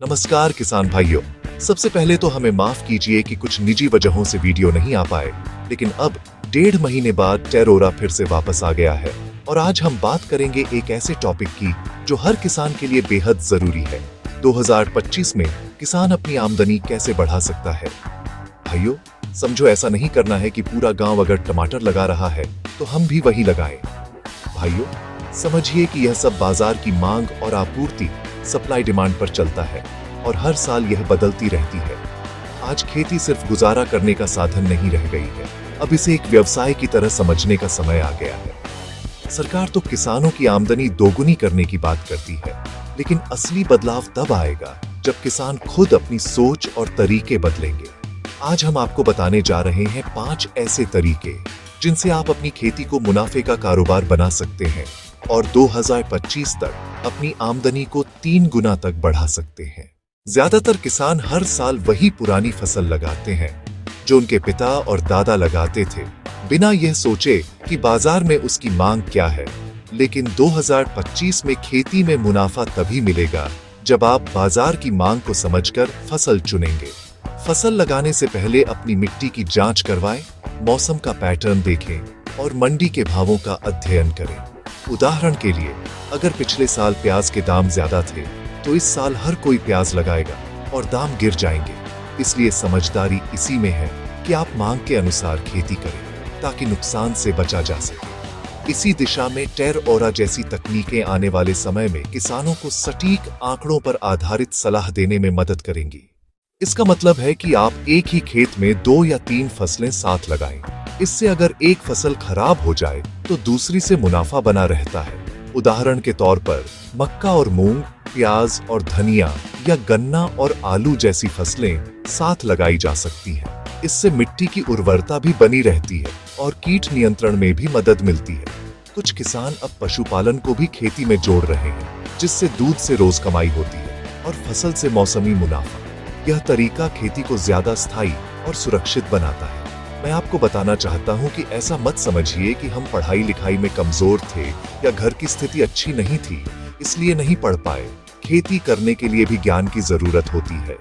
नमस्कार किसान भाइयों। सबसे पहले तो हमें माफ कीजिए कि कुछ निजी वजहों से वीडियो नहीं आ पाए, लेकिन अब 1.5 महीने बाद टेरोरा फिर से वापस आ गया है और आज हम बात करेंगे एक ऐसे टॉपिक की जो हर किसान के लिए बेहद जरूरी है। 2025 में किसान अपनी आमदनी कैसे बढ़ा सकता है। भाइयों, समझो ऐसा नहीं करना है कि पूरा गांव अगर टमाटर लगा रहा है तो हम भी वही लगाएं। भाइयों, समझिए कि यह सब बाजार की मांग और आपूर्ति सप्लाई डिमांड पर चलता है और हर साल यह बदलती रहती है। आज खेती सिर्फ गुजारा करने का साधन नहीं रह गई है, अब इसे एक व्यवसाय की तरह समझने का समय आ गया है। सरकार तो किसानों की आमदनी दोगुनी करने की बात करती है, लेकिन असली बदलाव तब आएगा जब किसान खुद अपनी सोच और तरीके बदलेंगे। आज हम आपको बताने जा रहे हैं 5 ऐसे तरीके जिनसे आप अपनी खेती को मुनाफे का कारोबार बना सकते हैं और 2025 तक अपनी आमदनी को 3 गुना तक बढ़ा सकते हैं। ज्यादातर किसान हर साल वही पुरानी फसल लगाते हैं जो उनके पिता और दादा लगाते थे, बिना यह सोचे कि बाजार में उसकी मांग क्या है। लेकिन 2025 में खेती में मुनाफा तभी मिलेगा जब आप बाजार की मांग को समझकर फसल चुनेंगे। फसल लगाने से पहले अपनी मिट्टी की जांच करवाएं, मौसम का पैटर्न देखें और मंडी के भावों का अध्ययन करें। उदाहरण के लिए, अगर पिछले साल प्याज के दाम ज्यादा थे तो इस साल हर कोई प्याज लगाएगा और दाम गिर जाएंगे। इसलिए समझदारी इसी में है कि आप मांग के अनुसार खेती करें ताकि नुकसान से बचा जा सके। इसी दिशा में टेरोरा जैसी तकनीकें आने वाले समय में किसानों को सटीक आंकड़ों पर आधारित सलाह देने में मदद करेंगी। इसका मतलब है कि आप एक ही खेत में 2 या 3 फसलें साथ लगाएं। इससे अगर एक फसल खराब हो जाए तो दूसरी से मुनाफा बना रहता है। उदाहरण के तौर पर मक्का और मूंग, प्याज और धनिया या गन्ना और आलू जैसी फसलें साथ लगाई जा सकती हैं। इससे मिट्टी की उर्वरता भी बनी रहती है और कीट नियंत्रण में भी मदद मिलती है। कुछ किसान अब पशुपालन को भी खेती में जोड़ रहे हैं, जिससे दूध से रोज कमाई होती है और फसल से मौसमी मुनाफा। यह तरीका खेती को ज्यादा स्थायी और सुरक्षित बनाता है। मैं आपको बताना चाहता हूं कि ऐसा मत समझिए कि हम पढ़ाई लिखाई में कमजोर थे या घर की स्थिति अच्छी नहीं थी इसलिए नहीं पढ़ पाए। खेती करने के लिए भी ज्ञान की जरूरत होती है।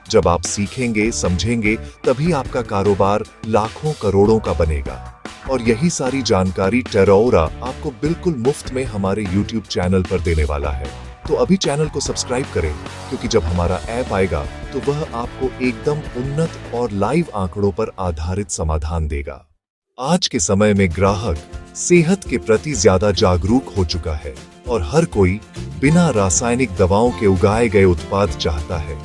जब आप सीखेंगे, समझेंगे, तभी आपका कारोबार लाखों करोड़ों का बनेगा। और यही सारी जानकारी टेरोरा आपको बिल्कुल मुफ्त में हमारे YouTube चैनल पर देने वाला है। तो अभी चैनल को सब्सक्राइब करें, क्योंकि जब हमारा ऐप आएगा तो वह आपको एकदम उन्नत और लाइव आंकड़ों पर आधारित समाधान देगा। आज के समय में ग्राहक सेहत के प्रति ज्यादा जागरूक हो चुका है और हर कोई बिना रासायनिक दवाओं के उगाए गए उत्पाद चाहता है।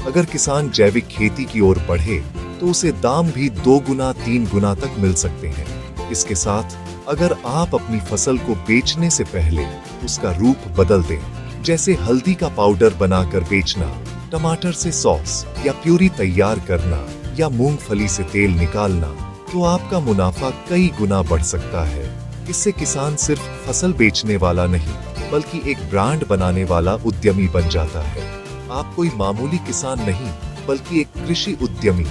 अगर किसान जैविक खेती की ओर बढ़े तो उसे दाम भी 2 गुना 3 गुना तक मिल सकते हैं। इसके साथ अगर आप अपनी फसल को बेचने से पहले उसका रूप बदल दें, जैसे हल्दी का पाउडर बनाकर बेचना, टमाटर से सॉस या प्यूरी तैयार करना या मूंगफली से तेल निकालना, तो आपका मुनाफा कई गुना बढ़ सकता है। इससे किसान सिर्फ फसल बेचने वाला नहीं, बल्कि एक ब्रांड बनाने वाला उद्यमी बन जाता है। आप कोई मामूली किसान नहीं, बल्कि एक कृषि उद्यमी,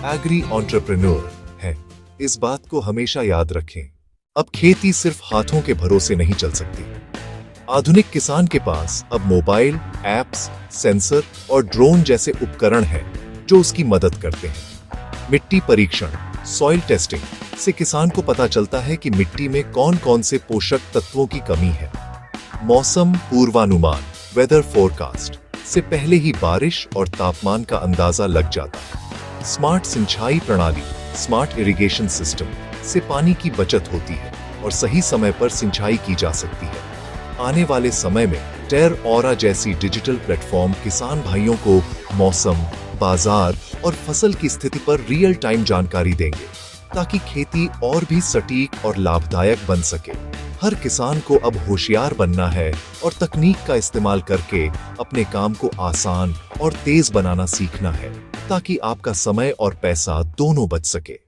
एग्री एंटरप्रेन्योर है। इस बात को हमेशा याद रखें। अब खेती सिर्फ हाथों के भरोसे नहीं चल सकती। आधुनिक किसान के पास अब मोबाइल ऐप्स, सेंसर और ड्रोन जैसे उपकरण हैं जो उसकी मदद करते हैं। मिट्टी परीक्षण, सॉइल टेस्टिंग से किसान को पता चलता है कि मिट्टी में कौन कौन से पोषक तत्वों की कमी है। मौसम पूर्वानुमान, वेदर फोरकास्ट से पहले ही बारिश और तापमान का अंदाजा लग जाता है। स्मार्ट सिंचाई प्रणाली, स्मार्ट इरिगेशन सिस्टम से पानी की बचत होती है और सही समय पर सिंचाई की जा सकती है। आने वाले समय में टेरोरा जैसी डिजिटल प्लेटफॉर्म किसान भाइयों को मौसम, बाजार और फसल की स्थिति पर रियल टाइम जानकारी देंगे, ताकि खेती और भी सटीक और लाभदायक बन सके। हर किसान को अब होशियार बनना है और तकनीक का इस्तेमाल करके अपने काम को आसान और तेज बनाना सीखना है, ताकि आपका समय और पैसा दोनों बच सके।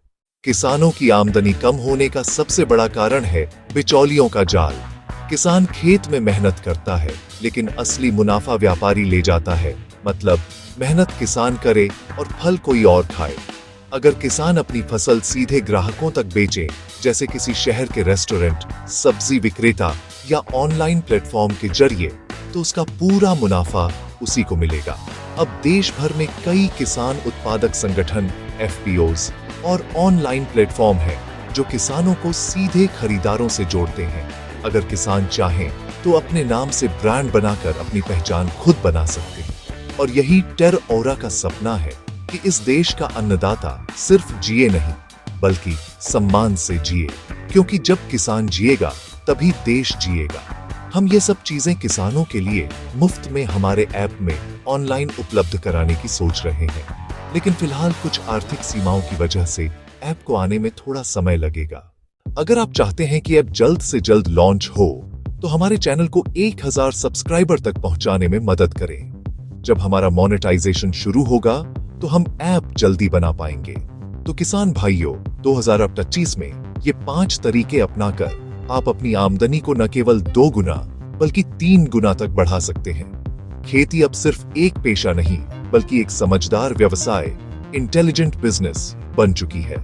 किसानों की आमदनी कम होने का सबसे बड़ा कारण है बिचौलियों का जाल। किसान खेत में मेहनत करता है, लेकिन असली मुनाफा व्यापारी ले जाता है। मतलब मेहनत किसान करे और फल कोई और खाए। अगर किसान अपनी फसल सीधे ग्राहकों तक बेचे, जैसे किसी शहर के रेस्टोरेंट, सब्जी विक्रेता या ऑनलाइन प्लेटफॉर्म के जरिए, तो उसका पूरा मुनाफा उसी को मिलेगा। अब देश भर में कई किसान उत्पादक संगठन, FPOs और ऑनलाइन प्लेटफॉर्म हैं जो किसानों को सीधे खरीदारों से जोड़ते हैं। अगर किसान चाहें तो अपने नाम से ब्रांड बनाकर अपनी पहचान खुद बना सकते हैं। और यही टेरओरा का सपना है कि इस देश का अन्नदाता सिर्फ जिए नहीं बल्कि सम्मान से जिए, क्योंकि जब किसान जिएगा तभी देश जिएगा। हम ये सब चीजें किसानों के लिए मुफ्त में हमारे ऐप में ऑनलाइन उपलब्ध कराने की सोच रहे हैं, लेकिन फिलहाल कुछ आर्थिक सीमाओं की वजह से ऐप को आने में थोड़ा समय लगेगा। अगर आप चाहते हैं कि ऐप जल्द से जल्द लॉन्च हो तो हमारे चैनल को 1000 सब्सक्राइबर तक पहुंचाने में मदद करें। जब हमारा मोनेटाइजेशन शुरू होगा तो हम ऐप जल्दी बना पाएंगे। तो किसान भाइयों, 2025 में ये 5 तरीके अपनाकर आप अपनी आमदनी को न केवल 2 गुना बल्कि 3 गुना तक बढ़ा सकते हैं। खेती अब सिर्फ एक पेशा नहीं बल्कि एक समझदार व्यवसाय, इंटेलिजेंट बिजनेस बन चुकी है।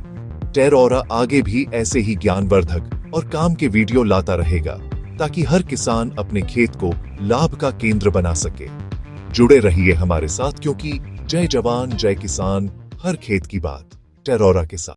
टेरओरा आगे भी ऐसे ही ज्ञानवर्धक और काम के वीडियो लाता रहेगा ताकि हर किसान अपने खेत को लाभ का केंद्र बना सके। जुड़े रहिए हमारे साथ, क्योंकि जय जवान जय किसान, हर खेत की बात टेरओरा के साथ।